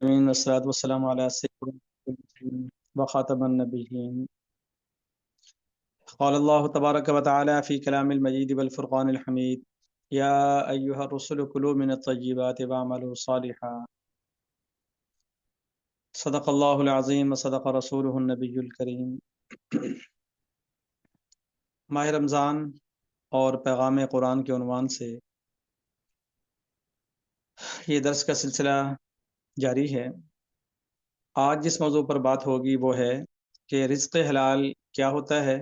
والصلاة والسلام على سيدنا المرسلين وخاتم النبيين. قال الله تبارك وتعالى في كلام المجيد والفرقان الحميد: يا أيها الرسل كلوا من الطيبات واعملوا صالحا. صدق الله العظيم وصدق رسوله النبي الكريم. ماہ رمضان اور پیغام قرآن کے عنوان سے یہ درس کا سلسلہ جاری ہے۔ آج جس موضوع پر بات ہوگی وہ ہے کہ رزق حلال کیا ہوتا ہے،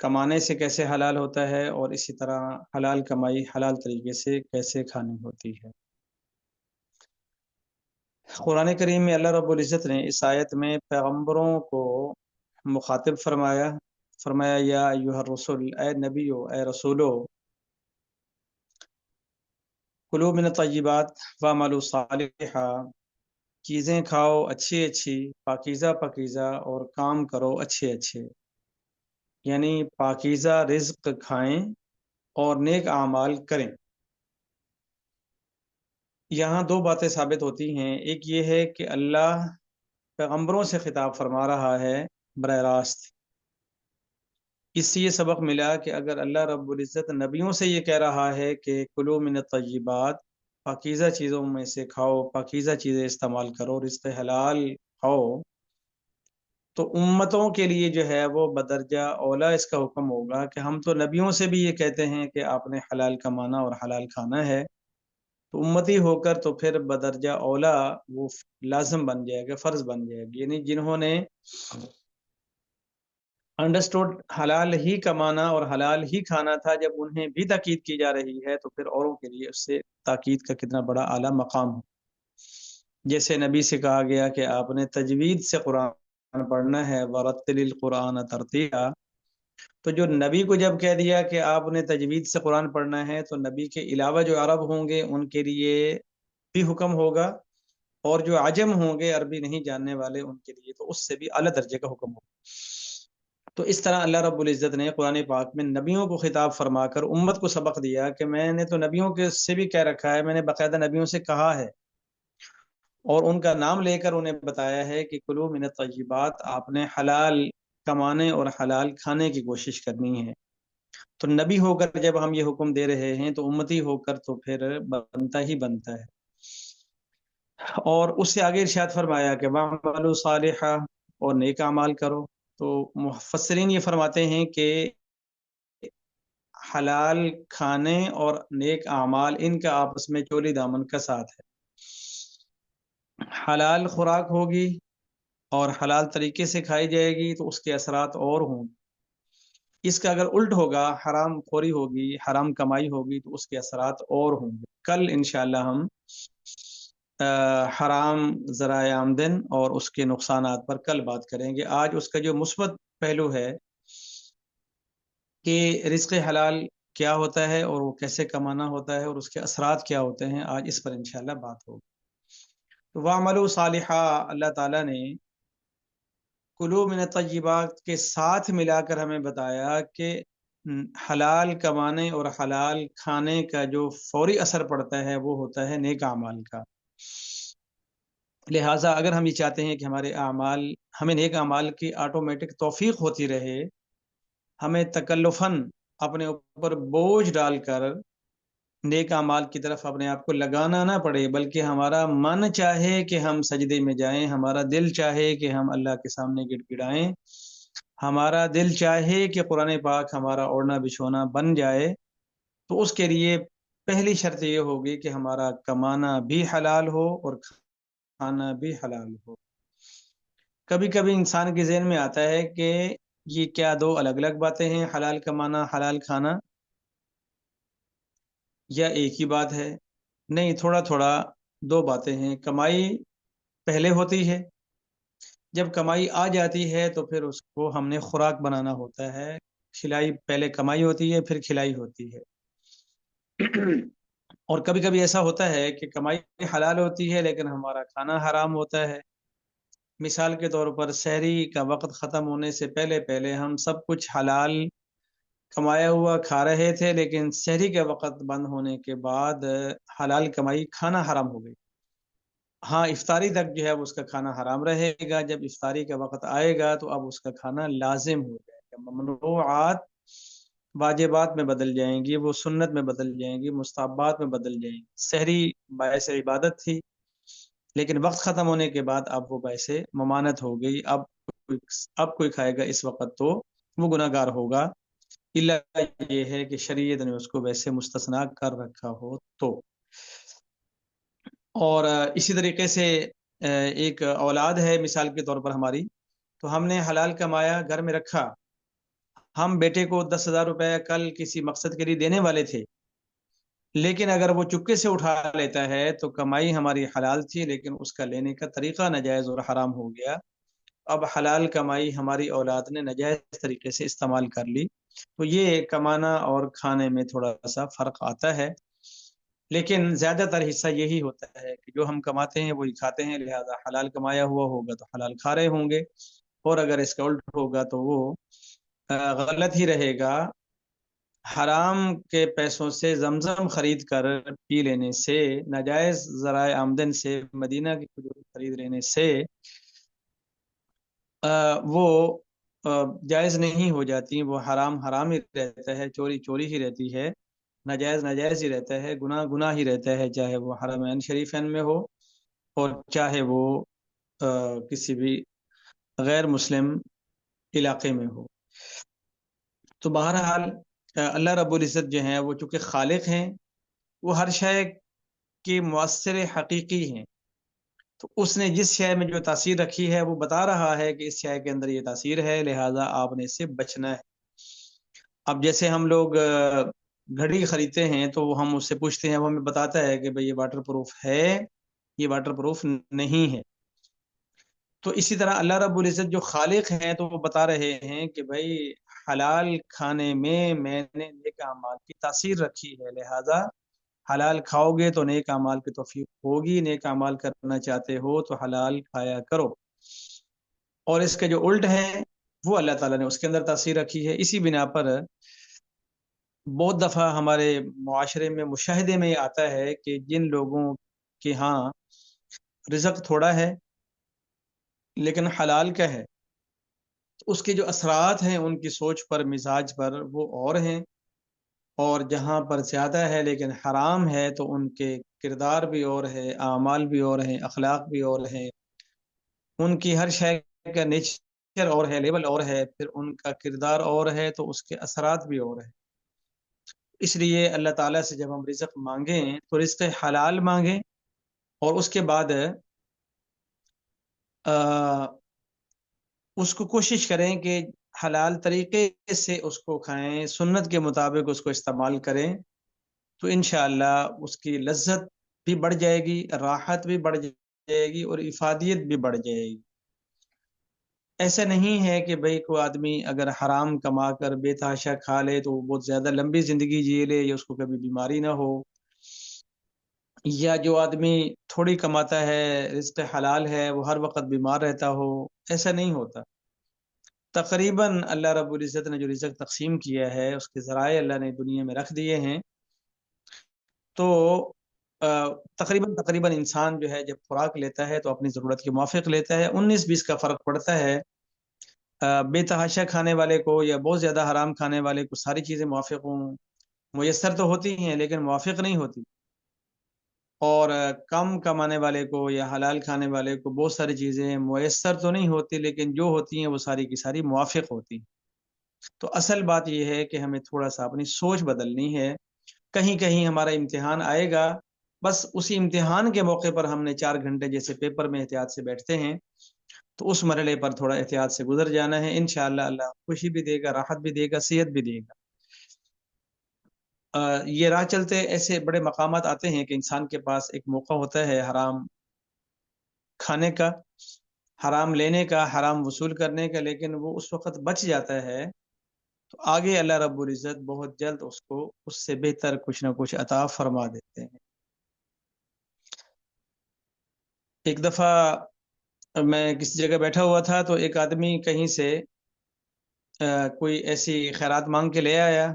کمانے سے کیسے حلال ہوتا ہے، اور اسی طرح حلال کمائی حلال طریقے سے کیسے کھانی ہوتی ہے۔ قرآن کریم میں اللہ رب العزت نے اس آیت میں پیغمبروں کو مخاطب فرمایا یا ایھا الرسل، اے نبیو، اے رسولو، کلوا من الطیبات واعملوا صالحا، چیزیں کھاؤ اچھی اچھی، پاکیزہ پاکیزہ، اور کام کرو اچھے اچھے، یعنی پاکیزہ رزق کھائیں اور نیک اعمال کریں۔ یہاں دو باتیں ثابت ہوتی ہیں۔ ایک یہ ہے کہ اللہ پیغمبروں سے خطاب فرما رہا ہے براہ راست۔ اس سے یہ سبق ملا کہ اگر اللہ رب العزت نبیوں سے یہ کہہ رہا ہے کہ کلوا من الطیبات، پاکیزہ چیزوں میں سے کھاؤ، پاکیزہ چیزیں استعمال کرو، رزق حلال کھاؤ، تو امتوں کے لیے جو ہے وہ بدرجہ اولا اس کا حکم ہوگا کہ ہم تو نبیوں سے بھی یہ کہتے ہیں کہ آپ نے حلال کمانا اور حلال کھانا ہے، تو امتی ہو کر تو پھر بدرجہ اولا وہ لازم بن جائے گا، فرض بن جائے گا۔ یعنی جنہوں نے انڈرسٹوڈ حلال ہی کمانا اور حلال ہی کھانا تھا، جب انہیں بھی تاکید کی جا رہی ہے تو پھر اوروں کے لیے اس سے تاکید کا کتنا بڑا اعلیٰ مقام ہو۔ جیسے نبی سے کہا گیا کہ آپ نے تجوید سے قرآن پڑھنا ہے، وَرَتِّلِ الْقُرْآنَ تَرْتِیلًا، تو جو نبی کو جب کہہ دیا کہ آپ نے تجوید سے قرآن پڑھنا ہے، تو نبی کے علاوہ جو عرب ہوں گے ان کے لیے بھی حکم ہوگا، اور جو عجم ہوں گے عربی نہیں جاننے والے ان کے لیے تو اس سے بھی اعلیٰ درجے کا حکم ہوگا۔ تو اس طرح اللہ رب العزت نے قرآن پاک میں نبیوں کو خطاب فرما کر امت کو سبق دیا کہ میں نے تو نبیوں کے سے بھی کہہ رکھا ہے، میں نے باقاعدہ نبیوں سے کہا ہے اور ان کا نام لے کر انہیں بتایا ہے کہ کلوا من الطیبات، آپ نے حلال کمانے اور حلال کھانے کی کوشش کرنی ہے۔ تو نبی ہو کر جب ہم یہ حکم دے رہے ہیں تو امتی ہو کر تو پھر بنتا ہی بنتا ہے۔ اور اس سے آگے ارشاد فرمایا کہ وَاعْمَلُوا صَالِحًا، اور نیک اعمال کرو۔ تو مفسرین یہ فرماتے ہیں کہ حلال کھانے اور نیک اعمال ان کا آپس میں چولی دامن کا ساتھ ہے۔ حلال خوراک ہوگی اور حلال طریقے سے کھائی جائے گی تو اس کے اثرات اور ہوں گے۔ اس کا اگر الٹ ہوگا، حرام خوری ہوگی، حرام کمائی ہوگی، تو اس کے اثرات اور ہوں گے۔ کل انشاءاللہ ہم حرام ذرائع آمدن اور اس کے نقصانات پر کل بات کریں گے۔ آج اس کا جو مثبت پہلو ہے کہ رزق حلال کیا ہوتا ہے اور وہ کیسے کمانا ہوتا ہے اور اس کے اثرات کیا ہوتے ہیں، آج اس پر انشاءاللہ بات ہوگی۔ تو وَاعْمَلُوا صَالِحًا، اللہ تعالیٰ نے کلوا من الطیبات کے ساتھ ملا کر ہمیں بتایا کہ حلال کمانے اور حلال کھانے کا جو فوری اثر پڑتا ہے وہ ہوتا ہے نیک اعمال کا۔ لہٰذا اگر ہم یہ چاہتے ہیں کہ ہمارے اعمال، ہمیں نیک اعمال کی آٹومیٹک توفیق ہوتی رہے، ہمیں تکلفاً اپنے اوپر بوجھ ڈال کر نیک اعمال کی طرف اپنے آپ کو لگانا نہ پڑے، بلکہ ہمارا من چاہے کہ ہم سجدے میں جائیں، ہمارا دل چاہے کہ ہم اللہ کے سامنے گڑ گڑائیں، ہمارا دل چاہے کہ قرآن پاک ہمارا اوڑھنا بچھونا بن جائے، تو اس کے لیے پہلی شرط یہ ہوگی کہ ہمارا کمانا بھی حلال ہو اور کھانا بھی حلال ہو۔ کبھی کبھی انسان کے ذہن میں آتا ہے کہ یہ کیا دو الگ الگ باتیں ہیں، حلال کمانا حلال کھانا، یا ایک ہی بات ہے؟ نہیں، تھوڑا تھوڑا دو باتیں ہیں۔ کمائی پہلے ہوتی ہے، جب کمائی آ جاتی ہے تو پھر اس کو ہم نے خوراک بنانا ہوتا ہے۔ کھلائی پہلے کمائی ہوتی ہے پھر کھلائی ہوتی ہے۔ اور کبھی کبھی ایسا ہوتا ہے کہ کمائی حلال ہوتی ہے لیکن ہمارا کھانا حرام ہوتا ہے۔ مثال کے طور پر سحری کا وقت ختم ہونے سے پہلے پہلے ہم سب کچھ حلال کمایا ہوا کھا رہے تھے، لیکن سحری کے وقت بند ہونے کے بعد حلال کمائی کھانا حرام ہو گئی۔ ہاں، افطاری تک جو ہے اس کا کھانا حرام رہے گا، جب افطاری کا وقت آئے گا تو اب اس کا کھانا لازم ہو جائے گا۔ ممنوعات واجبات میں بدل جائیں گی، وہ سنت میں بدل جائیں گی، مستحبات میں بدل جائیں گی۔ سحری باعث عبادت تھی، لیکن وقت ختم ہونے کے بعد اب وہ باعث ممانت ہو گئی۔ اب کوئی کھائے گا اس وقت تو وہ گناہ گار ہوگا، الا یہ ہے کہ شریعت نے اس کو ویسے مستثنا کر رکھا ہو تو۔ اور اسی طریقے سے ایک اولاد ہے مثال کے طور پر ہماری، تو ہم نے حلال کمایا گھر میں رکھا، ہم بیٹے کو 10,000 روپے کل کسی مقصد کے لیے دینے والے تھے، لیکن اگر وہ چپکے سے اٹھا لیتا ہے تو کمائی ہماری حلال تھی، لیکن اس کا لینے کا طریقہ ناجائز اور حرام ہو گیا۔ اب حلال کمائی ہماری اولاد نے ناجائز طریقے سے استعمال کر لی، تو یہ کمانا اور کھانے میں تھوڑا سا فرق آتا ہے، لیکن زیادہ تر حصہ یہی ہوتا ہے کہ جو ہم کماتے ہیں وہی کھاتے ہیں، لہذا حلال کمایا ہوا ہوگا تو حلال کھا رہے ہوں گے، اور اگر اس کا الٹ ہوگا تو وہ غلط ہی رہے گا۔ حرام کے پیسوں سے زمزم خرید کر پی لینے سے، ناجائز ذرائع آمدن سے مدینہ کی کھجور خرید لینے سے وہ جائز نہیں ہو جاتی، وہ حرام حرام ہی رہتا ہے، چوری چوری ہی رہتی ہے، ناجائز ناجائز ہی رہتا ہے، گناہ گناہ ہی رہتا ہے، چاہے وہ حرمین شریفین میں ہو اور چاہے وہ کسی بھی غیر مسلم علاقے میں ہو۔ تو بہرحال اللہ رب العزت جو ہیں وہ چونکہ خالق ہیں، وہ ہر شے کے مؤثر حقیقی ہیں، تو اس نے جس شے میں جو تاثیر رکھی ہے وہ بتا رہا ہے کہ اس شے کے اندر یہ تاثیر ہے، لہٰذا آپ نے اس سے بچنا ہے۔ اب جیسے ہم لوگ گھڑی خریدتے ہیں تو ہم اس سے پوچھتے ہیں، وہ ہمیں بتاتا ہے کہ بھئی یہ واٹر پروف ہے، یہ واٹر پروف نہیں ہے۔ تو اسی طرح اللہ رب العزت جو خالق ہیں تو وہ بتا رہے ہیں کہ بھئی حلال کھانے میں نے نیک اعمال کی تاثیر رکھی ہے، لہذا حلال کھاؤ گے تو نیک اعمال کی توفیق ہوگی، نیک اعمال کرنا چاہتے ہو تو حلال کھایا کرو، اور اس کے جو الٹ ہے وہ اللہ تعالیٰ نے اس کے اندر تاثیر رکھی ہے۔ اسی بنا پر بہت دفعہ ہمارے معاشرے میں مشاہدے میں آتا ہے کہ جن لوگوں کے ہاں رزق تھوڑا ہے لیکن حلال کا ہے، تو اس کے جو اثرات ہیں ان کی سوچ پر، مزاج پر، وہ اور ہیں، اور جہاں پر زیادہ ہے لیکن حرام ہے تو ان کے کردار بھی اور ہے، اعمال بھی اور ہیں، اخلاق بھی اور ہیں، ان کی ہر شے کا نیچر اور ہے، لیول اور ہے، پھر ان کا کردار اور ہے تو اس کے اثرات بھی اور ہیں۔ اس لیے اللہ تعالیٰ سے جب ہم رزق مانگیں تو رزق حلال مانگیں، اور اس کے بعد اس کو کوشش کریں کہ حلال طریقے سے اس کو کھائیں، سنت کے مطابق اس کو استعمال کریں، تو انشاءاللہ اس کی لذت بھی بڑھ جائے گی، راحت بھی بڑھ جائے گی، اور افادیت بھی بڑھ جائے گی۔ ایسا نہیں ہے کہ بھئی کوئی آدمی اگر حرام کما کر بے تحاشا کھا لے تو وہ بہت زیادہ لمبی زندگی جی لے، یا اس کو کبھی بیماری نہ ہو، یا جو آدمی تھوڑی کماتا ہے، رزق حلال ہے، وہ ہر وقت بیمار رہتا ہو، ایسا نہیں ہوتا۔ تقریباً اللہ رب العزت نے جو رزق تقسیم کیا ہے اس کے ذرائع اللہ نے دنیا میں رکھ دیے ہیں، تو تقریباً انسان جو ہے جب خوراک لیتا ہے تو اپنی ضرورت کے موافق لیتا ہے۔ 19-20 کا فرق پڑتا ہے، بے تحاشا کھانے والے کو یا بہت زیادہ حرام کھانے والے کو ساری چیزیں موافق ہوں، میسر تو ہوتی ہیں لیکن موافق نہیں ہوتی، اور کم کمانے والے کو یا حلال کھانے والے کو بہت ساری چیزیں میسر تو نہیں ہوتی، لیکن جو ہوتی ہیں وہ ساری کی ساری موافق ہوتی ہیں۔ تو اصل بات یہ ہے کہ ہمیں تھوڑا سا اپنی سوچ بدلنی ہے۔ کہیں کہیں ہمارا امتحان آئے گا، بس اسی امتحان کے موقع پر ہم نے 4 گھنٹے جیسے پیپر میں احتیاط سے بیٹھتے ہیں، تو اس مرحلے پر تھوڑا احتیاط سے گزر جانا ہے، انشاءاللہ اللہ خوشی بھی دے گا، راحت بھی دے گا، صحت بھی دے گا۔ یہ راہ چلتے ایسے بڑے مقامات آتے ہیں کہ انسان کے پاس ایک موقع ہوتا ہے حرام کھانے کا، حرام لینے کا، حرام وصول کرنے کا، لیکن وہ اس وقت بچ جاتا ہے، تو آگے اللہ رب العزت بہت جلد اس کو اس سے بہتر کچھ نہ کچھ عطا فرما دیتے ہیں۔ ایک دفعہ میں کسی جگہ بیٹھا ہوا تھا تو ایک آدمی کہیں سے کوئی ایسی خیرات مانگ کے لے آیا،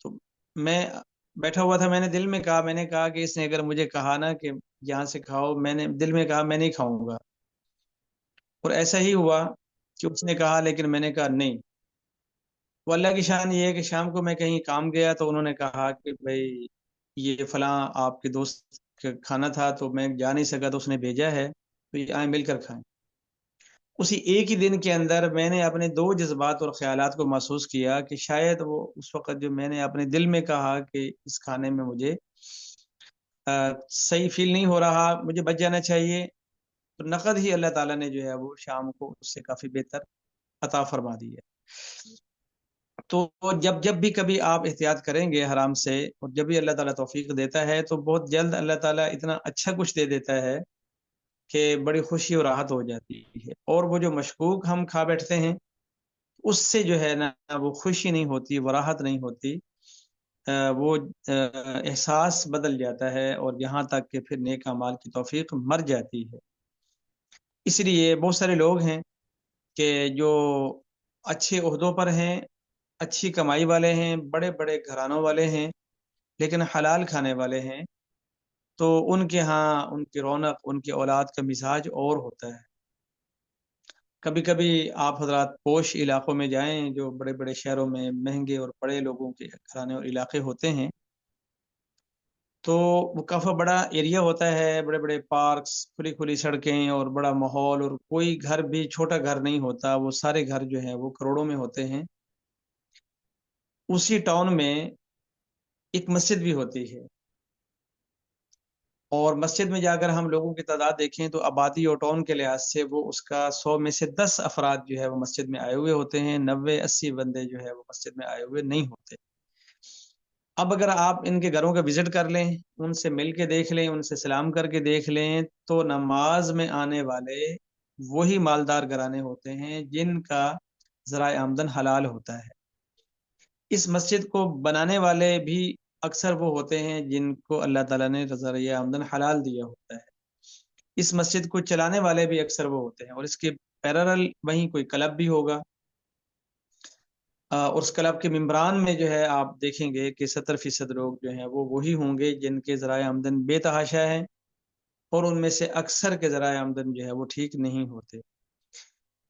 تو میں بیٹھا ہوا تھا، میں نے دل میں کہا کہ اس نے اگر مجھے کہا نا کہ یہاں سے کھاؤ، میں نے دل میں کہا میں نہیں کھاؤں گا، اور ایسا ہی ہوا کہ اس نے کہا لیکن میں نے کہا نہیں۔ وہ اللہ کی شان یہ ہے کہ شام کو میں کہیں کام گیا تو انہوں نے کہا کہ بھائی یہ فلاں آپ کے دوست کا کھانا تھا تو میں جا نہیں سکا تو اس نے بھیجا ہے، تو یہ آئیں مل کر کھائیں۔ اسی ایک ہی دن کے اندر میں نے اپنے دو جذبات اور خیالات کو محسوس کیا کہ شاید وہ اس وقت جو میں نے اپنے دل میں کہا کہ اس کھانے میں مجھے صحیح فیل نہیں ہو رہا، مجھے بچ جانا چاہیے، تو نقد ہی اللہ تعالیٰ نے جو ہے وہ شام کو اس سے کافی بہتر عطا فرما دی ہے۔ تو جب جب بھی کبھی آپ احتیاط کریں گے حرام سے، اور جب بھی اللہ تعالیٰ توفیق دیتا ہے تو بہت جلد اللہ تعالیٰ اتنا اچھا کچھ دے دیتا ہے کہ بڑی خوشی اور راحت ہو جاتی ہے، اور وہ جو مشکوک ہم کھا بیٹھتے ہیں اس سے جو ہے نا وہ خوشی نہیں ہوتی، وہ راحت نہیں ہوتی، وہ احساس بدل جاتا ہے، اور یہاں تک کہ پھر نیک اعمال کی توفیق مر جاتی ہے۔ اس لیے بہت سارے لوگ ہیں کہ جو اچھے عہدوں پر ہیں، اچھی کمائی والے ہیں، بڑے بڑے گھرانوں والے ہیں، لیکن حلال کھانے والے ہیں، تو ان کے ہاں ان کی رونق، ان کی اولاد کا مزاج اور ہوتا ہے۔ کبھی کبھی آپ حضرات پوش علاقوں میں جائیں، جو بڑے بڑے شہروں میں مہنگے اور بڑے لوگوں کے گھرانے اور علاقے ہوتے ہیں، تو وہ کافی بڑا ایریا ہوتا ہے، بڑے بڑے پارکس، کھلی کھلی سڑکیں اور بڑا ماحول، اور کوئی گھر بھی چھوٹا گھر نہیں ہوتا، وہ سارے گھر جو ہیں وہ کروڑوں میں ہوتے ہیں۔ اسی ٹاؤن میں ایک مسجد بھی ہوتی ہے، اور مسجد میں جا کر ہم لوگوں کی تعداد دیکھیں تو آبادی اور ٹاؤن کے لحاظ سے وہ اس کا 100 میں سے 10 افراد جو ہے وہ مسجد میں آئے ہوئے ہوتے ہیں، 90-80 بندے جو ہے وہ مسجد میں آئے ہوئے نہیں ہوتے۔ اب اگر آپ ان کے گھروں کا وزٹ کر لیں، ان سے مل کے دیکھ لیں، ان سے سلام کر کے دیکھ لیں، تو نماز میں آنے والے وہی مالدار گھرانے ہوتے ہیں جن کا ذرائع آمدن حلال ہوتا ہے۔ اس مسجد کو بنانے والے بھی اکثر وہ ہوتے ہیں جن کو اللہ تعالیٰ نے ذریعہ آمدن حلال دیا ہوتا ہے۔ اس مسجد کو چلانے والے بھی اکثر وہ ہوتے ہیں، اور اس کے پیرالل وہیں کوئی کلب بھی ہوگا، اور اس کلب کے ممبران میں جو ہے آپ دیکھیں گے کہ 70% لوگ جو ہیں وہ وہی ہوں گے جن کے ذرائع آمدن بے تحاشا ہیں، اور ان میں سے اکثر کے ذرائع آمدن جو ہے وہ ٹھیک نہیں ہوتے۔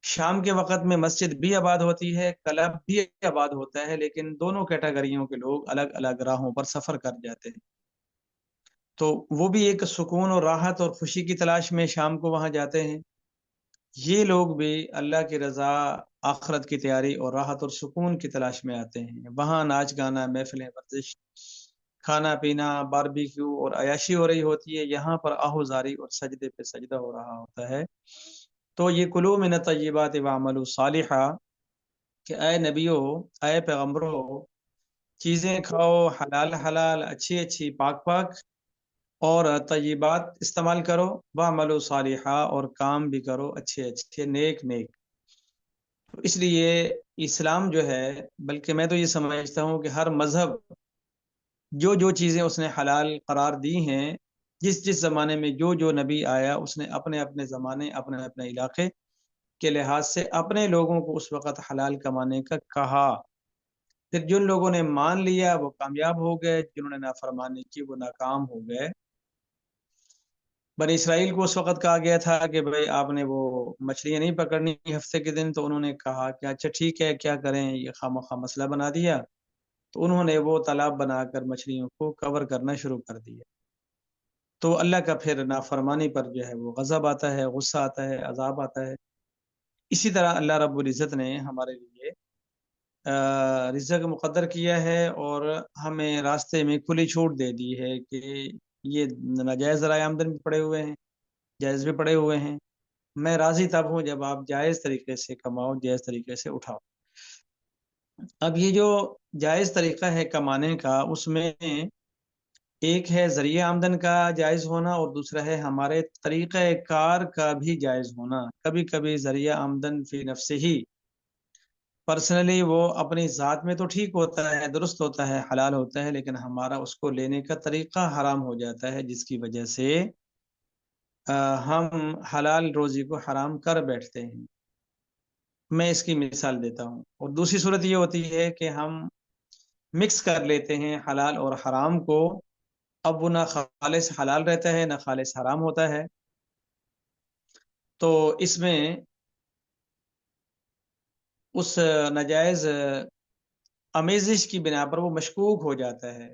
شام کے وقت میں مسجد بھی آباد ہوتی ہے، کلب بھی آباد ہوتا ہے، لیکن دونوں کیٹاگریوں کے لوگ الگ الگ راہوں پر سفر کر جاتے ہیں۔ تو وہ بھی ایک سکون اور راحت اور خوشی کی تلاش میں شام کو وہاں جاتے ہیں، یہ لوگ بھی اللہ کی رضا، آخرت کی تیاری اور راحت اور سکون کی تلاش میں آتے ہیں۔ وہاں ناچ گانا، محفلیں، ورزش، کھانا پینا، باربیکیو اور عیاشی ہو رہی ہوتی ہے، یہاں پر آہوزاری اور سجدے پہ سجدہ ہو رہا ہوتا ہے۔ تو یہ کلوا من الطیبات واعملوا صالحا، کہ اے نبیو، اے پیغمبرو، چیزیں کھاؤ حلال حلال، اچھی اچھی، پاک پاک، اور طیبات استعمال کرو، واعملوا صالحا، اور کام بھی کرو اچھے اچھے، نیک نیک۔ اس لیے اسلام جو ہے، بلکہ میں تو یہ سمجھتا ہوں کہ ہر مذہب جو جو چیزیں اس نے حلال قرار دی ہیں، جس جس زمانے میں جو جو نبی آیا، اس نے اپنے اپنے زمانے، اپنے اپنے علاقے کے لحاظ سے اپنے لوگوں کو اس وقت حلال کمانے کا کہا۔ پھر جن لوگوں نے مان لیا وہ کامیاب ہو گئے، جنہوں نے نافرمانی کی وہ ناکام ہو گئے۔ بنی اسرائیل کو اس وقت کہا گیا تھا کہ بھائی آپ نے وہ مچھلیاں نہیں پکڑنی ہفتے کے دن، تو انہوں نے کہا کہ اچھا ٹھیک ہے، کیا کریں، یہ خواہ مسئلہ بنا دیا، تو انہوں نے وہ تالاب بنا کر مچھلیوں کو کور کرنا شروع کر دیا۔ تو اللہ کا پھر نافرمانی پر جو ہے وہ غضب آتا ہے، غصہ آتا ہے، عذاب آتا ہے۔ اسی طرح اللہ رب العزت نے ہمارے لیے رزق مقدر کیا ہے، اور ہمیں راستے میں کھلی چھوٹ دے دی ہے کہ یہ ناجائز ذرائع آمدن بھی پڑے ہوئے ہیں، جائز بھی پڑے ہوئے ہیں۔ میں راضی تب ہوں جب آپ جائز طریقے سے کماؤ، جائز طریقے سے اٹھاؤ۔ اب یہ جو جائز طریقہ ہے کمانے کا، اس میں ایک ہے ذریعہ آمدن کا جائز ہونا، اور دوسرا ہے ہمارے طریقہ کار کا بھی جائز ہونا۔ کبھی کبھی ذریعہ آمدن فی نفسہ ہی پرسنلی وہ اپنی ذات میں تو ٹھیک ہوتا ہے، درست ہوتا ہے، حلال ہوتا ہے، لیکن ہمارا اس کو لینے کا طریقہ حرام ہو جاتا ہے، جس کی وجہ سے ہم حلال روزی کو حرام کر بیٹھتے ہیں۔ میں اس کی مثال دیتا ہوں. اور دوسری صورت یہ ہوتی ہے کہ ہم مکس کر لیتے ہیں حلال اور حرام کو. اب وہ نہ خالص حلال رہتا ہے نہ خالص حرام ہوتا ہے. تو اس میں اس ناجائز آمیزش کی بنا پر وہ مشکوک ہو جاتا ہے.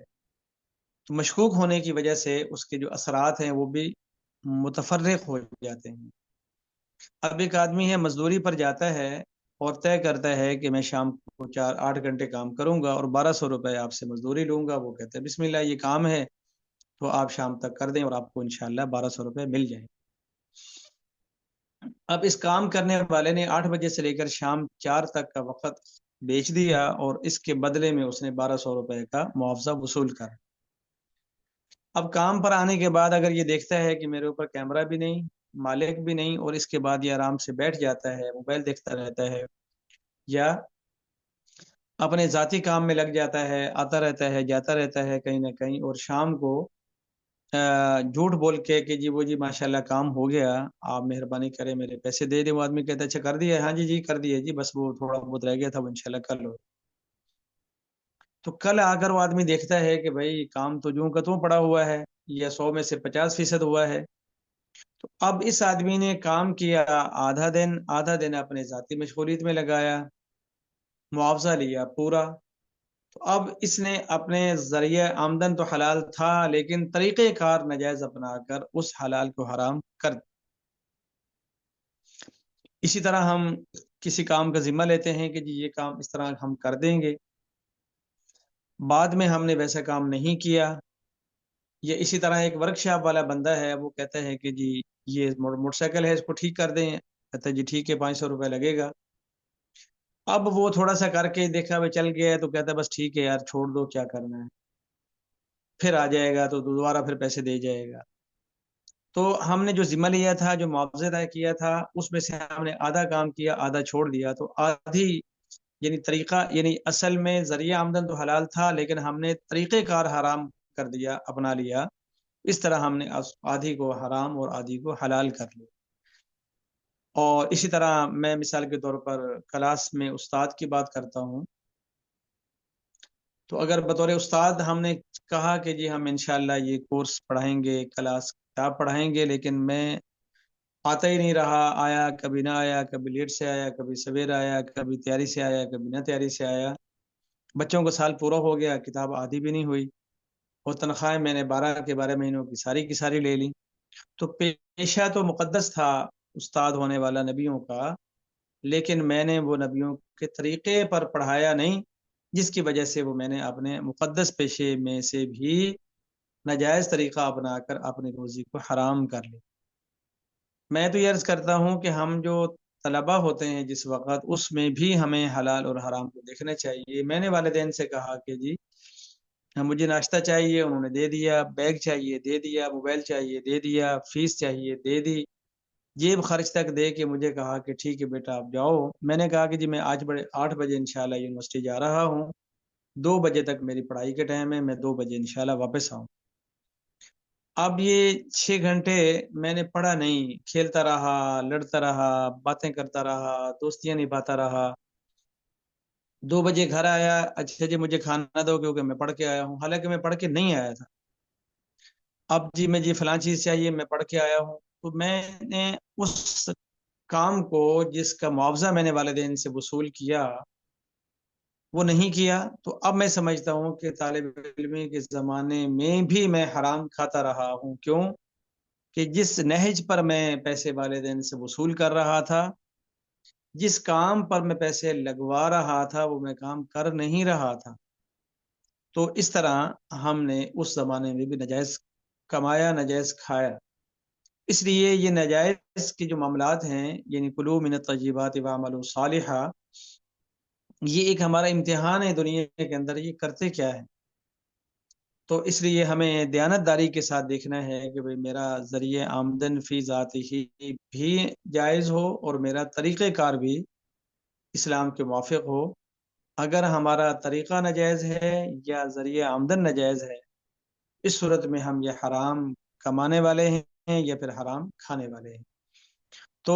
تو مشکوک ہونے کی وجہ سے اس کے جو اثرات ہیں وہ بھی متفرق ہو جاتے ہیں. اب ایک آدمی ہے مزدوری پر جاتا ہے اور طے کرتا ہے کہ میں شام کو 4-8 گھنٹے کام کروں گا اور 1200 روپے آپ سے مزدوری لوں گا. وہ کہتے ہیں بسم اللہ یہ کام ہے تو آپ شام تک کر دیں اور آپ کو انشاءاللہ 1200 روپے مل جائیں. اب اس کام کرنے والے نے 8 بجے سے لے کر شام 4 تک کا وقت بیچ دیا اور اس کے بدلے میں اس نے 1200 روپے کا معاوضہ وصول کر. اب کام پر آنے کے بعد اگر یہ دیکھتا ہے کہ میرے اوپر کیمرہ بھی نہیں، مالک بھی نہیں، اور اس کے بعد یہ آرام سے بیٹھ جاتا ہے، موبائل دیکھتا رہتا ہے یا اپنے ذاتی کام میں لگ جاتا ہے، آتا رہتا ہے جاتا رہتا ہے کہیں نہ کہیں، اور شام کو جھوٹ بول کے کہ جی وہ جی ماشاءاللہ کام ہو گیا، آپ مہربانی کریں میرے پیسے دے دیں. وہ آدمی کہتا ہے اچھا کر دیا ہے؟ ہاں جی جی کر دیا جی، بس وہ تھوڑا بہت رہ گیا تھا وہ انشاءاللہ کر لو. تو کل آ کر وہ آدمی دیکھتا ہے کہ بھائی کام تو جوں کا توں پڑا ہوا ہے یا 100 میں سے 50% ہوا ہے. تو اب اس آدمی نے کام کیا آدھا دن اپنے ذاتی مشغولیت میں لگایا، معاوضہ لیا پورا. تو اب اس نے اپنے ذریعہ آمدن تو حلال تھا لیکن طریقہ کار ناجائز اپنا کر اس حلال کو حرام کر. اسی طرح ہم کسی کام کا ذمہ لیتے ہیں کہ جی یہ کام اس طرح ہم کر دیں گے، بعد میں ہم نے ویسا کام نہیں کیا. یا اسی طرح ایک ورکشاپ والا بندہ ہے، وہ کہتا ہے کہ جی یہ موٹر سائیکل ہے اس کو ٹھیک کر دیں، کہتا ہے جی ٹھیک ہے 500 روپے لگے گا. اب وہ تھوڑا سا کر کے دیکھا وہ چل گیا تو کہتا ہے بس ٹھیک ہے یار چھوڑ دو کیا کرنا ہے، پھر آ جائے گا تو دوبارہ پھر پیسے دے جائے گا. تو ہم نے جو ذمہ لیا تھا، جو معاوضہ طے کیا تھا، اس میں سے ہم نے آدھا کام کیا آدھا چھوڑ دیا. تو آدھی یعنی طریقہ یعنی اصل میں ذریعہ آمدن تو حلال تھا لیکن ہم نے طریقہ کار حرام کر دیا، اپنا لیا. اس طرح ہم نے آدھی کو حرام اور آدھی کو حلال کر لیا. اور اسی طرح میں مثال کے طور پر کلاس میں استاد کی بات کرتا ہوں. تو اگر بطور استاد ہم نے کہا کہ جی ہم انشاءاللہ یہ کورس پڑھائیں گے، کلاس کتاب پڑھائیں گے، لیکن میں آتا ہی نہیں رہا، آیا کبھی نہ آیا، کبھی لیٹ سے آیا، کبھی سویر آیا، کبھی تیاری سے آیا، کبھی نہ تیاری سے آیا. بچوں کا سال پورا ہو گیا، کتاب آدھی بھی نہیں ہوئی، اور تنخواہیں میں نے 12 کے 12 مہینوں کی ساری لے لی. تو پیشہ تو مقدس تھا استاد ہونے والا نبیوں کا، لیکن میں نے وہ نبیوں کے طریقے پر پڑھایا نہیں، جس کی وجہ سے وہ میں نے اپنے مقدس پیشے میں سے بھی ناجائز طریقہ اپنا کر اپنی روزی کو حرام کر لی. میں تو یہ عرض کرتا ہوں کہ ہم جو طلبہ ہوتے ہیں جس وقت، اس میں بھی ہمیں حلال اور حرام کو دیکھنا چاہیے. میں نے والدین سے کہا کہ جی مجھے ناشتہ چاہیے، انہوں نے دے دیا، بیگ چاہیے دے دیا، موبائل چاہیے دے دیا، فیس چاہیے دے دی، جیب خرچ تک دے کے مجھے کہا کہ ٹھیک ہے بیٹا آپ جاؤ. میں نے کہا کہ جی میں آج 8 بجے انشاءاللہ یونیورسٹی جا رہا ہوں، 2 بجے تک میری پڑھائی کے ٹائم ہے، میں 2 بجے انشاءاللہ واپس آؤں. اب یہ 6 گھنٹے میں نے پڑھا نہیں، کھیلتا رہا، لڑتا رہا، باتیں کرتا رہا، دوستیاں نبھاتا رہا. 2 بجے گھر آیا، اچھا جی مجھے کھانا دو کیونکہ میں پڑھ کے آیا ہوں، حالانکہ میں پڑھ کے نہیں آیا تھا. اب جی میں جی فلان چیز چاہیے، میں پڑھ کے آیا ہوں. تو میں نے اس کام کو جس کا معاوضہ میں نے والدین سے وصول کیا وہ نہیں کیا. تو اب میں سمجھتا ہوں کہ طالب علمی کے زمانے میں بھی میں حرام کھاتا رہا ہوں. کیوں کہ جس نہج پر میں پیسے والدین سے وصول کر رہا تھا، جس کام پر میں پیسے لگوا رہا تھا، وہ میں کام کر نہیں رہا تھا. تو اس طرح ہم نے اس زمانے میں بھی ناجائز کمایا، ناجائز کھایا. اس لیے یہ ناجائز کے جو معاملات ہیں، یعنی کلوا من الطیبات واعملوا صالحا، یہ ایک ہمارا امتحان ہے دنیا کے اندر، یہ کرتے کیا ہے. تو اس لیے ہمیں دیانتداری کے ساتھ دیکھنا ہے کہ بھئی میرا ذریعہ آمدن فی ذات ہی بھی جائز ہو اور میرا طریقہ کار بھی اسلام کے موافق ہو. اگر ہمارا طریقہ ناجائز ہے یا ذریعہ آمدن ناجائز ہے، اس صورت میں ہم یہ حرام کمانے والے ہیں یا پھر حرام کھانے والے ہیں. تو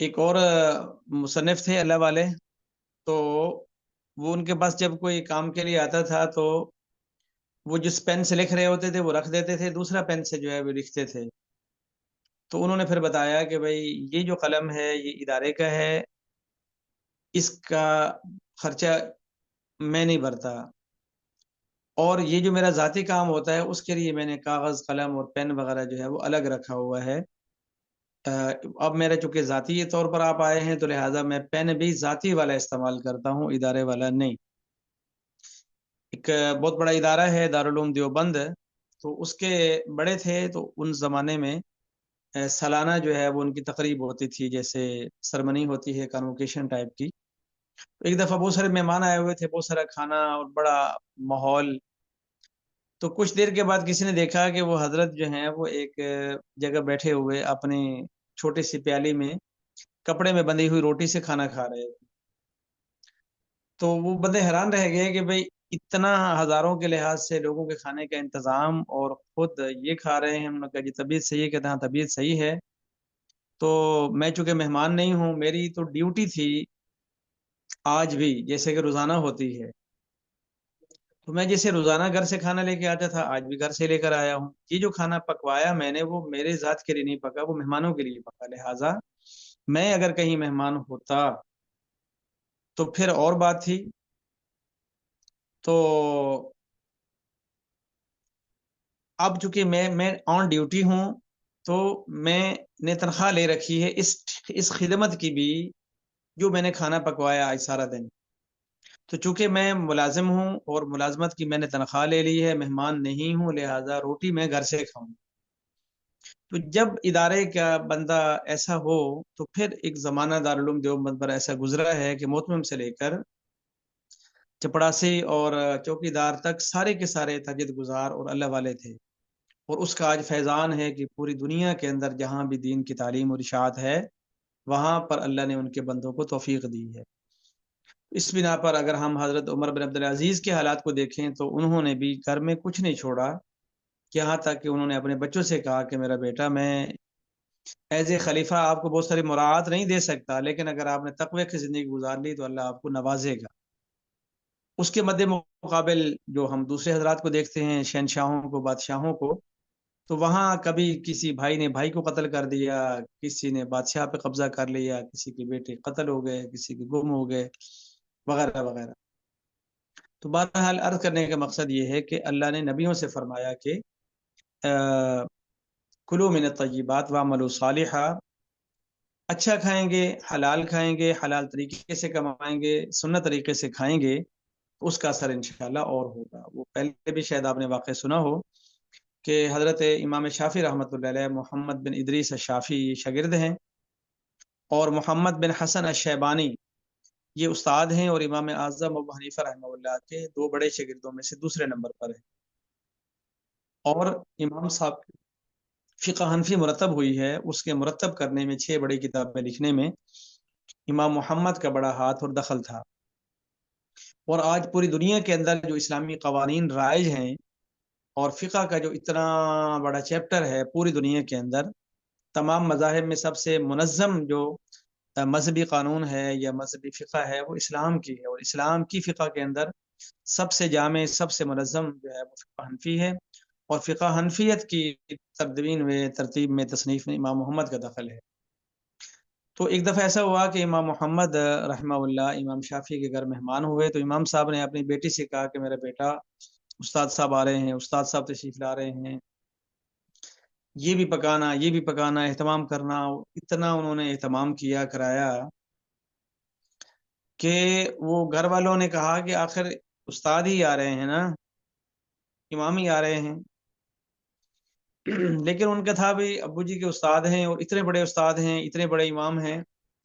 ایک اور مصنف تھے اللہ والے، تو وہ ان کے پاس جب کوئی کام کے لیے آتا تھا تو وہ جس پین سے لکھ رہے ہوتے تھے وہ رکھ دیتے تھے، دوسرا پین سے جو ہے وہ لکھتے تھے۔ تو انہوں نے پھر بتایا کہ بھائی یہ جو قلم ہے یہ ادارے کا ہے، اس کا خرچہ میں نہیں بھرتا، اور یہ جو میرا ذاتی کام ہوتا ہے اس کے لیے میں نے کاغذ قلم اور پین وغیرہ جو ہے وہ الگ رکھا ہوا ہے۔ اب میرا چونکہ ذاتی طور پر آپ آئے ہیں تو لہٰذا میں پین بھی ذاتی والا استعمال کرتا ہوں، ادارے والا نہیں۔ ایک بہت بڑا ادارہ ہے دارالعلوم دیوبند، تو اس کے بڑے تھے، تو ان زمانے میں سالانہ جو ہے وہ ان کی تقریب ہوتی تھی، جیسے سرمنی ہوتی ہے کانوکیشن ٹائپ کی۔ ایک دفعہ بہت سارے مہمان آئے ہوئے تھے، بہت سارا کھانا اور بڑا ماحول۔ تو کچھ دیر کے بعد کسی نے دیکھا کہ وہ حضرت جو ہیں وہ ایک جگہ بیٹھے ہوئے اپنی چھوٹی سی پیالی میں کپڑے میں بندھی ہوئی روٹی سے کھانا کھا رہے تھے۔ تو وہ بندے حیران رہ گئے کہ بھئی اتنا ہزاروں کے لحاظ سے لوگوں کے کھانے کا انتظام اور خود یہ کھا رہے ہیں۔ ہم نے کہا جی طبیعت صحیح ہے؟ کہتے ہیں ہاں طبیعت صحیح ہے۔ تو میں چونکہ مہمان نہیں ہوں، میری تو ڈیوٹی تھی آج بھی جیسے کہ روزانہ ہوتی ہے، تو میں جیسے روزانہ گھر سے کھانا لے کے آتا تھا آج بھی گھر سے لے کر آیا ہوں۔ یہ جو کھانا پکوایا میں نے وہ میرے ذات کے لیے نہیں پکا، وہ مہمانوں کے لیے پکا، لہٰذا میں اگر کہیں مہمان ہوتا تو پھر اور بات تھی۔ تو اب چونکہ میں آن ڈیوٹی ہوں تو میں نے تنخواہ لے رکھی ہے اس خدمت کی بھی جو میں نے کھانا پکوایا آج سارا دن۔ تو چونکہ میں ملازم ہوں اور ملازمت کی میں نے تنخواہ لے لی ہے، مہمان نہیں ہوں، لہٰذا روٹی میں گھر سے کھاؤں۔ تو جب ادارے کا بندہ ایسا ہو تو پھر ایک زمانہ دارالعلوم دیوبند پر ایسا گزرا ہے کہ محتمم سے لے کر چپڑاسی اور چوکی دار تک سارے کے سارے تجد گزار اور اللہ والے تھے، اور اس کا آج فیضان ہے کہ پوری دنیا کے اندر جہاں بھی دین کی تعلیم اور اشاعت ہے وہاں پر اللہ نے ان کے بندوں کو توفیق دی ہے۔ اس بنا پر اگر ہم حضرت عمر بن عبدالعزیز کے حالات کو دیکھیں تو انہوں نے بھی گھر میں کچھ نہیں چھوڑا، یہاں تک کہ انہوں نے اپنے بچوں سے کہا کہ میرا بیٹا میں ایز اے خلیفہ آپ کو بہت ساری مراعات نہیں دے سکتا، لیکن اگر آپ نے تقوی کی زندگی گزار لی تو اللہ آپ کو نوازے گا۔ اس کے مد مقابل جو ہم دوسرے حضرات کو دیکھتے ہیں، شہنشاہوں کو، بادشاہوں کو، تو وہاں کبھی کسی بھائی نے بھائی کو قتل کر دیا، کسی نے بادشاہ پہ قبضہ کر لیا، کسی کے بیٹے قتل ہو گئے، کسی کے گم ہو گئے، وغیرہ وغیرہ۔ تو بہرحال عرض کرنے کا مقصد یہ ہے کہ اللہ نے نبیوں سے فرمایا کہ کلوا من الطیبات واعملوا صالحا، اچھا کھائیں گے، حلال کھائیں گے، حلال طریقے سے کمائیں گے، سنت طریقے سے کھائیں گے، اس کا اثر انشاءاللہ اور ہوگا۔ وہ پہلے بھی شاید آپ نے واقع سنا ہو کہ حضرت امام شافعی رحمۃ اللہ علیہ محمد بن ادریس الشافعی یہ شاگرد ہیں، اور محمد بن حسن الشیبانی یہ استاد ہیں، اور امام اعظم ابو حنیفہ رحمہ اللہ کے دو بڑے شاگردوں میں سے دوسرے نمبر پر ہیں۔ اور امام صاحب فقہ حنفی مرتب ہوئی ہے، اس کے مرتب کرنے میں 6 بڑی کتابیں لکھنے میں امام محمد کا بڑا ہاتھ اور دخل تھا۔ اور آج پوری دنیا کے اندر جو اسلامی قوانین رائج ہیں اور فقہ کا جو اتنا بڑا چیپٹر ہے پوری دنیا کے اندر، تمام مذاہب میں سب سے منظم جو مذہبی قانون ہے یا مذہبی فقہ ہے وہ اسلام کی ہے، اور اسلام کی فقہ کے اندر سب سے جامع، سب سے منظم جو ہے وہ فقہ حنفی ہے، اور فقہ حنفیت کی تدوین میں، ترتیب میں، تصنیف میں امام محمد کا دخل ہے۔ تو ایک دفعہ ایسا ہوا کہ امام محمد رحمہ اللہ امام شافعی کے گھر مہمان ہوئے، تو امام صاحب نے اپنی بیٹی سے کہا کہ میرا بیٹا استاد صاحب آ رہے ہیں، استاد صاحب تشریف لا رہے ہیں، یہ بھی پکانا، یہ بھی پکانا، اہتمام کرنا۔ اتنا انہوں نے اہتمام کیا، کرایا، کہ وہ گھر والوں نے کہا کہ آخر استاد ہی آ رہے ہیں نا، امام ہی آ رہے ہیں۔ لیکن ان کا تھا بھی ابو جی کے استاد ہیں اور اتنے بڑے استاد ہیں، اتنے بڑے امام ہیں،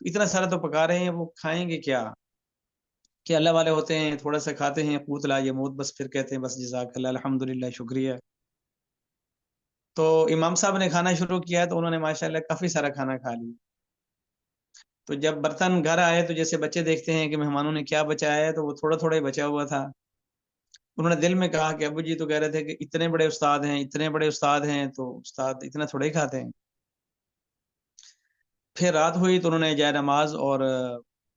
اتنا سارا تو پکا رہے ہیں، وہ کھائیں گے کیا؟ کہ اللہ والے ہوتے ہیں تھوڑا سا کھاتے ہیں، قوت لا یہ موت، بس پھر کہتے ہیں بس جزاک اللہ، الحمدللہ، شکریہ۔ تو امام صاحب نے کھانا شروع کیا تو انہوں نے ماشاءاللہ کافی سارا کھانا کھا لیا۔ تو جب برتن گھر آئے تو جیسے بچے دیکھتے ہیں کہ مہمانوں نے کیا بچایا ہے، تو وہ تھوڑا تھوڑا ہی بچا ہوا تھا۔ انہوں نے دل میں کہا کہ ابو جی تو کہہ رہے تھے کہ اتنے بڑے استاد ہیں، اتنے بڑے استاد ہیں، تو استاد اتنا تھوڑا ہی کھاتے ہیں۔ پھر رات ہوئی تو انہوں نے جائے نماز اور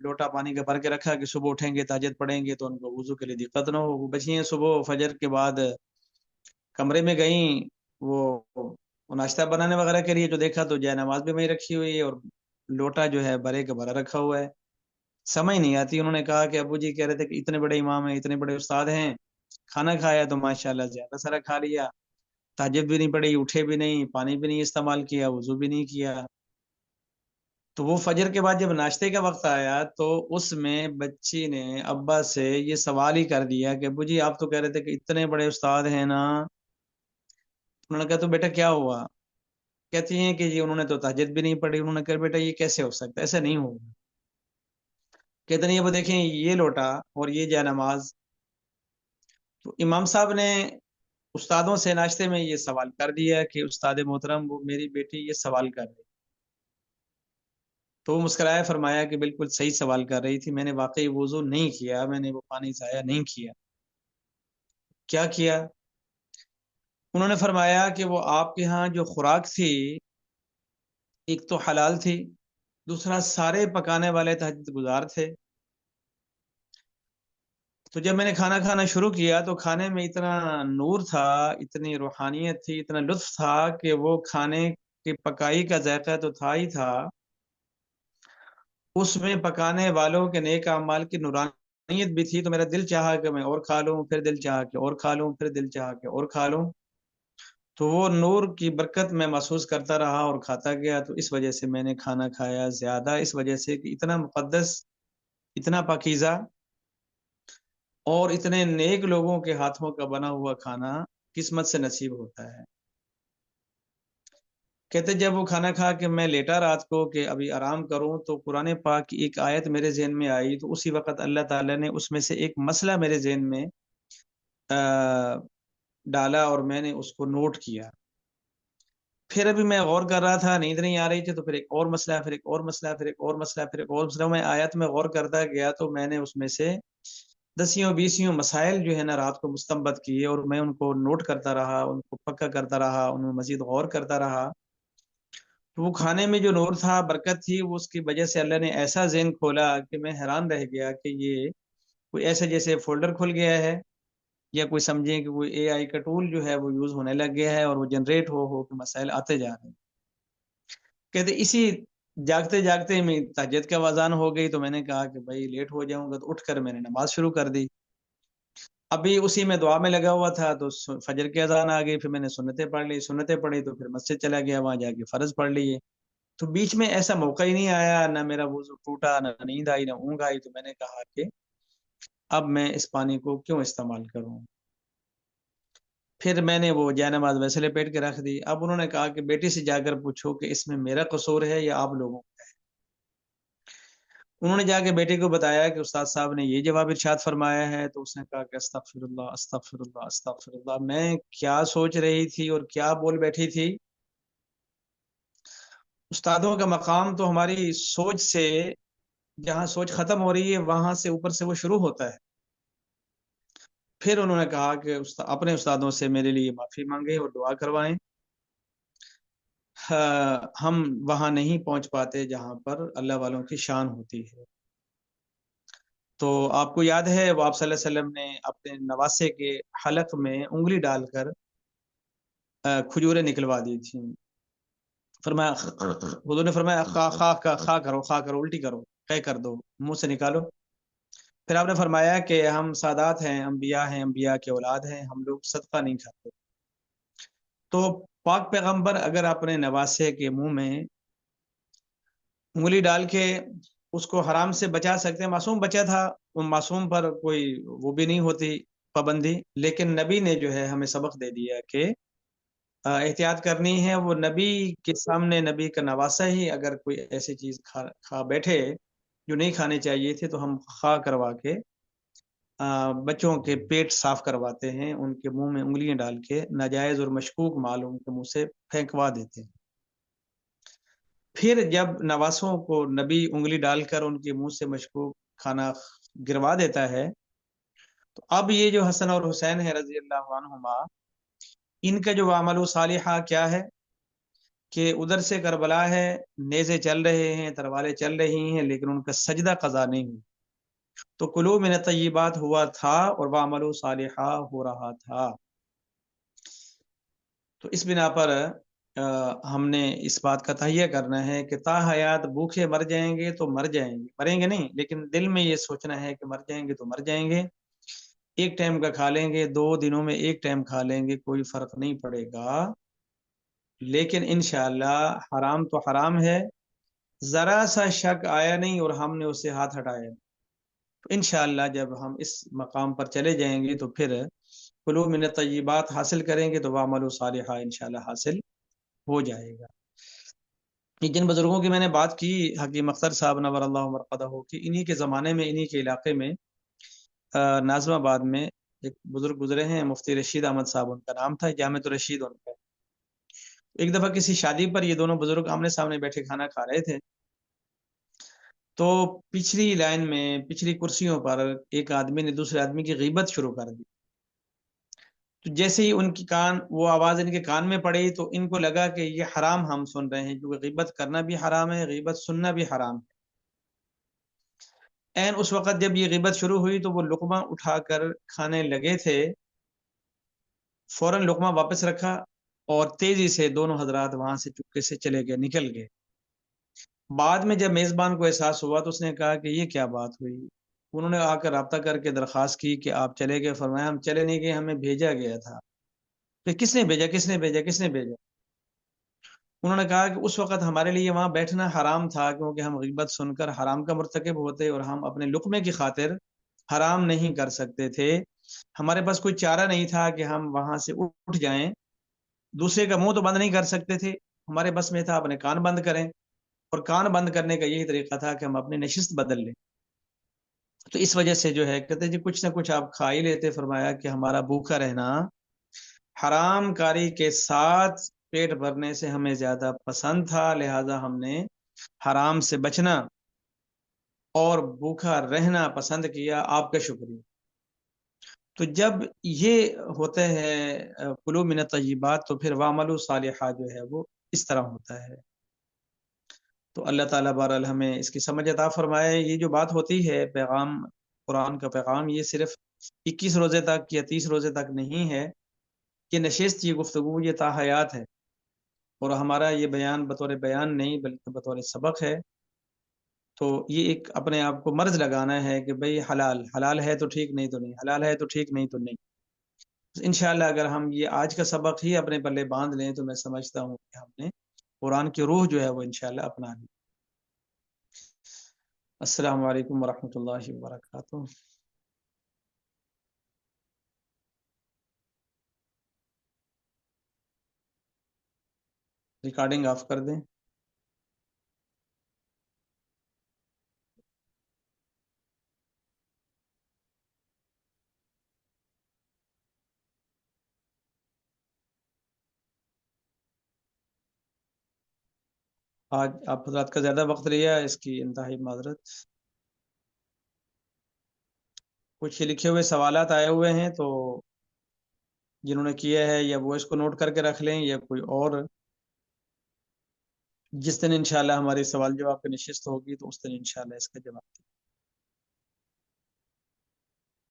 لوٹا پانی کا بھر کے رکھا کہ صبح اٹھیں گے تہجد پڑھیں گے تو ان کو وضو کے لیے دقت نہ ہو. وہ بچی ہیں صبح فجر کے بعد کمرے میں گئیں، وہ ناشتہ بنانے وغیرہ کے لیے جو دیکھا تو جائے نماز بھی وہیں رکھی ہوئی ہے اور لوٹا جو ہے بھرے کا بھرا رکھا ہوا ہے. سمجھ نہیں آتی. انہوں نے کہا کہ ابو جی کہہ رہے تھے کہ اتنے بڑے امام ہیں، اتنے بڑے استاد ہیں، کھانا کھایا تو ماشاءاللہ زیادہ سارا کھا لیا، تہجد بھی نہیں پڑی، اٹھے بھی نہیں، پانی بھی نہیں استعمال کیا، وضو بھی نہیں کیا. تو وہ فجر کے بعد جب ناشتے کا وقت آیا تو اس میں بچی نے ابا سے یہ سوال ہی کر دیا کہ ابو جی آپ تو کہہ رہے تھے کہ اتنے بڑے استاد ہیں نا. انہوں نے کہا تو بیٹا کیا ہوا؟ کہتی ہیں کہ جی انہوں نے تو تہجد بھی نہیں پڑھی. انہوں نے کہا بیٹا یہ کیسے ہو سکتا ہے، ایسا نہیں ہوگا. کہتے نہیں وہ دیکھیں یہ لوٹا اور یہ جائے نماز. تو امام صاحب نے استادوں سے ناشتے میں یہ سوال کر دیا کہ استاد محترم وہ میری بیٹی یہ سوال کر رہی. تو وہ مسکرائے، فرمایا کہ بالکل صحیح سوال کر رہی تھی، میں نے واقعی وضو نہیں کیا، میں نے وہ پانی ضائع نہیں کیا. کیا کیا؟ انہوں نے فرمایا کہ وہ آپ کے ہاں جو خوراک تھی ایک تو حلال تھی، دوسرا سارے پکانے والے تہجد گزار تھے. تو جب میں نے کھانا کھانا شروع کیا تو کھانے میں اتنا نور تھا، اتنی روحانیت تھی، اتنا لطف تھا کہ وہ کھانے کی پکائی کا ذائقہ تو تھا ہی تھا، اس میں پکانے والوں کے نیک اعمال کی نورانیت بھی تھی. تو میرا دل چاہا کہ میں اور کھا لوں، پھر دل چاہا کہ اور کھا لوں، پھر دل چاہا کہ اور کھا لوں. تو وہ نور کی برکت میں محسوس کرتا رہا اور کھاتا گیا. تو اس وجہ سے میں نے کھانا کھایا زیادہ، اس وجہ سے کہ اتنا مقدس، اتنا پاکیزہ اور اتنے نیک لوگوں کے ہاتھوں کا بنا ہوا کھانا قسمت سے نصیب ہوتا ہے. کہتے جب وہ کھانا کھا کے میں لیٹا رات کو کہ ابھی آرام کروں تو قرآن پاک کی ایک آیت میرے ذہن میں آئی. تو اسی وقت اللہ تعالیٰ نے اس میں سے ایک مسئلہ میرے ذہن میں ڈالا اور میں نے اس کو نوٹ کیا. پھر ابھی میں غور کر رہا تھا، نیند نہیں آ رہی تھی، تو پھر ایک اور مسئلہ، پھر ایک اور مسئلہ، پھر ایک اور مسئلہ، پھر ایک اور مسئلہ. میں آیت میں غور کرتا گیا تو میں نے اس میں سے دسیوں بیسیوں مسائل جو ہے نا رات کو مستنبط کیے اور میں ان کو نوٹ کرتا رہا، ان کو پکا کرتا رہا، ان میں مزید غور کرتا رہا. تو وہ کھانے میں جو نور تھا، برکت تھی، وہ اس کی وجہ سے اللہ نے ایسا ذہن کھولا کہ میں حیران رہ گیا کہ یہ کوئی ایسے جیسے فولڈر کھل گیا ہے یا کوئی سمجھیں کہ کوئی اے آئی کا ٹول جو ہے وہ یوز ہونے لگ گیا ہے اور وہ جنریٹ ہو کہ مسائل آتے جا رہے ہیں. کہتے اسی جاگتے جاگتے میں تہجد کا اذان ہو گئی تو میں نے کہا کہ بھائی لیٹ ہو جاؤں گا، تو اٹھ کر میں نے نماز شروع کر دی. ابھی اسی میں دعا میں لگا ہوا تھا تو فجر کی اذان آ گئی. پھر میں نے سنتیں پڑھ لی، سنتیں پڑھی تو پھر مسجد چلا گیا، وہاں جا کے فرض پڑھ لیے. تو بیچ میں ایسا موقع ہی نہیں آیا، نہ میرا وضو ٹوٹا، نہ نیند آئی، نہ اونگ آئی. تو میں نے کہا کہ اب میں اس پانی کو کیوں استعمال کروں. پھر میں نے وہ جائے نماز ویسے لپیٹ کے رکھ دی. اب انہوں نے کہا کہ بیٹی سے جا کر پوچھو کہ اس میں میرا قصور ہے یا آپ لوگوں کا ہے. انہوں نے جا کے بیٹے کو بتایا کہ استاد صاحب نے یہ جواب ارشاد فرمایا ہے. تو اس نے کہا کہ استغفر اللہ استغفر اللہ استغفر اللہ. میں کیا سوچ رہی تھی اور کیا بول بیٹھی تھی. استادوں کا مقام تو ہماری سوچ سے، جہاں سوچ ختم ہو رہی ہے وہاں سے اوپر سے وہ شروع ہوتا ہے. پھر انہوں نے کہا کہ اپنے استادوں سے میرے لیے معافی مانگے اور دعا کروائیں. ہم وہاں نہیں پہنچ پاتے جہاں پر اللہ والوں کی شان ہوتی ہے. تو آپ کو یاد ہے وہ آپ صلی اللہ علیہ وسلم نے اپنے نواسے کے حلق میں انگلی ڈال کر کھجوریں نکلوا دی تھیں. فرمایا حضور نے فرمایا خا خا خا کرو، خا کرو، الٹی کرو، قے کر دو، منہ سے نکالو. پھر آپ نے فرمایا کہ ہم سادات ہیں، انبیاء کے اولاد ہیں، ہم لوگ صدقہ نہیں کھاتے. تو پاک پیغمبر اگر اپنے نواسے کے منہ میں انگلی ڈال کے اس کو حرام سے بچا سکتے ہیں، معصوم بچا تھا، ان معصوم پر کوئی وہ بھی نہیں ہوتی پابندی. لیکن نبی نے جو ہے ہمیں سبق دے دیا کہ احتیاط کرنی ہے. وہ نبی کے سامنے نبی کا نواسا ہی اگر کوئی ایسی چیز کھا بیٹھے جو نہیں کھانے چاہیے تھے تو ہم خا کروا کے بچوں کے پیٹ صاف کرواتے ہیں، ان کے منہ میں انگلیاں ڈال کے ناجائز اور مشکوک مال ان کے منہ سے پھینکوا دیتے ہیں. پھر جب نواسوں کو نبی انگلی ڈال کر ان کے منہ سے مشکوک کھانا گروا دیتا ہے تو اب یہ جو حسن اور حسین ہے رضی اللہ عنہما، ان کا جو عمل صالحہ کیا ہے کہ ادھر سے کربلا ہے، نیزے چل رہے ہیں، تلواریں چل رہی ہیں، لیکن ان کا سجدہ قضا نہیں ہوئی. تو کلو من الطیبات ہوا تھا اور وعملوا صالحا ہو رہا تھا. تو اس بنا پر ہم نے اس بات کا تہیہ کرنا ہے کہ تا حیات بھوکے مر جائیں گے تو مر جائیں گے، مریں گے نہیں، لیکن دل میں یہ سوچنا ہے کہ مر جائیں گے تو مر جائیں گے. ایک ٹائم کا کھا لیں گے، 2 دنوں میں ایک ٹائم کھا لیں گے، کوئی فرق نہیں پڑے گا. لیکن انشاءاللہ حرام تو حرام ہے، ذرا سا شک آیا نہیں اور ہم نے اسے ہاتھ ہٹایا. تو انشاءاللہ جب ہم اس مقام پر چلے جائیں گے تو پھر کلو من الطیبات حاصل کریں گے تو وعملوا صالحا انشاءاللہ حاصل ہو جائے گا. جن بزرگوں کی میں نے بات کی، حکیم اختر صاحب نور اللہ مرقدہ، کہ انہی کے زمانے میں، انہی کے علاقے میں ناظم آباد میں ایک بزرگ گزرے ہیں، مفتی رشید احمد صاحب ان کا نام تھا، جامع الرشید ان کا. ایک دفعہ کسی شادی پر یہ دونوں بزرگ آمنے سامنے بیٹھے کھانا کھا رہے تھے. تو پچھلی لائن میں، پچھلی کرسیوں پر ایک آدمی نے دوسرے آدمی کی غیبت شروع کر دی. تو جیسے ہی ان کی وہ آواز ان کے کان میں پڑی تو ان کو لگا کہ یہ حرام ہم سن رہے ہیں، کیونکہ غیبت کرنا بھی حرام ہے، غیبت سننا بھی حرام ہے. این اس وقت جب یہ غیبت شروع ہوئی تو وہ لقمہ اٹھا کر کھانے لگے تھے، فوراً لقمہ واپس رکھا اور تیزی سے دونوں حضرات وہاں سے چپکے سے چلے گئے، نکل گئے. بعد میں جب میزبان کو احساس ہوا تو اس نے کہا کہ یہ کیا بات ہوئی. انہوں نے آ کر رابطہ کر کے درخواست کی کہ آپ چلے گئے. فرمایا ہم چلے نہیں گئے، ہمیں بھیجا گیا تھا. کہ کس نے بھیجا، کس نے بھیجا، کس نے بھیجا؟ انہوں نے کہا کہ اس وقت ہمارے لیے وہاں بیٹھنا حرام تھا، کیونکہ ہم غیبت سن کر حرام کا مرتکب ہوتے اور ہم اپنے لقمے کی خاطر حرام نہیں کر سکتے تھے. ہمارے پاس کوئی چارہ نہیں تھا کہ ہم وہاں سے اٹھ جائیں. دوسرے کا منہ تو بند نہیں کر سکتے تھے، ہمارے بس میں تھا اپنے کان بند کریں، اور کان بند کرنے کا یہی طریقہ تھا کہ ہم اپنی نشست بدل لیں. تو اس وجہ سے جو ہے کہتے جی کچھ نہ کچھ آپ کھا ہی لیتے. فرمایا کہ ہمارا بھوکا رہنا حرام کاری کے ساتھ پیٹ بھرنے سے ہمیں زیادہ پسند تھا، لہذا ہم نے حرام سے بچنا اور بھوکا رہنا پسند کیا. آپ کا شکریہ. تو جب یہ ہوتے ہیں کلو من الطیبات تو پھر وعملوا صالحا جو ہے وہ اس طرح ہوتا ہے. تو اللہ تعالیٰ بہرحال ہمیں اس کی سمجھ عطا فرمائے. یہ جو بات ہوتی ہے پیغام، قرآن کا پیغام، یہ صرف 21 روزے تک یا 30 روزے تک نہیں ہے. یہ نشست، یہ گفتگو، یہ تاحیات ہے. اور ہمارا یہ بیان بطور بیان نہیں بلکہ بطور سبق ہے. تو یہ ایک اپنے آپ کو مرض لگانا ہے کہ بھئی حلال حلال ہے تو ٹھیک، نہیں تو نہیں، حلال ہے تو ٹھیک، نہیں تو نہیں. انشاءاللہ اگر ہم یہ آج کا سبق ہی اپنے پلے باندھ لیں تو میں سمجھتا ہوں کہ ہم نے قرآن کی روح جو ہے وہ انشاءاللہ اپنا لی. السلام علیکم ورحمۃ اللہ وبرکاتہ. ریکارڈنگ آف کر دیں. آج آپ حضرات کا زیادہ وقت لیا، اس کی انتہائی معذرت. کچھ لکھے ہوئے سوالات آئے ہوئے ہیں، تو جنہوں نے کیا ہے یا وہ اس کو نوٹ کر کے رکھ لیں، یا کوئی اور جس دن انشاءاللہ ہماری سوال جواب کی نشست ہوگی تو اس دن انشاءاللہ اس کا جواب دیں.